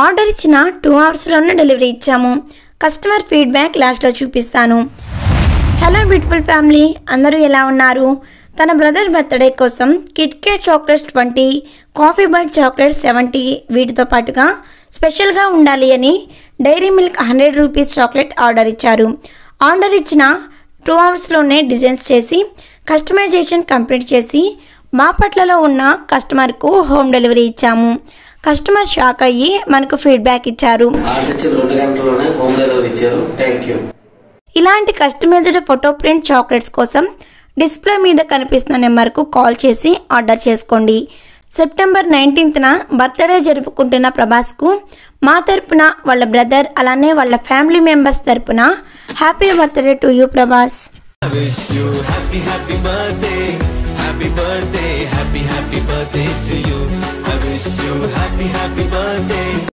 Order ఇచ్చిన 2 అవర్స్లోనే delivery ఇచ్చాము. కస్టమర్ ఫీడ్బ్యాక్ లాస్ట్లో చూపిస్తాను. హలో బ్యూటిఫుల్ ఫ్యామిలీ, అందరూ ఎలా ఉన్నారు? తన బ్రదర్ బర్త్డే కోసం KitKat chocolates 20, Coffee Bite chocolates 70 వీటితో పాటుగా స్పెషల్గా ఉండాలి అని Dairy Milk 100 rupees chocolate order ఇచ్చారు. ఆర్డర్ ఇచ్చిన 2 అవర్స్లోనే డిజైన్స్ చేసి కస్టమైజేషన్ కంప్లీట్ చేసి బాపట్లలో ఉన్న కస్టమర్కు హోమ్ డెలివరీ ఇచ్చాము. కస్టమర్ షాక్ అయ్యి మనకు ఫీడ్బ్యాక్ ఇచ్చారు. ఇలాంటి కస్టమైజ్డ్ ఫోటో ప్రింట్ చాక్లెట్స్ కోసం డిస్ప్లే మీద కనిపిస్తున్న నెంబర్కు కాల్ చేసి ఆర్డర్ చేసుకోండి. సెప్టెంబర్ 19న బర్త్డే జరుపుకుంటున్న ప్రభాస్కు మా తరపున, వాళ్ళ బ్రదర్, అలానే వాళ్ళ ఫ్యామిలీ మెంబర్స్ తరపున happy birthday to you Prabhas. Happy birthday to you. I wish you happy birthday.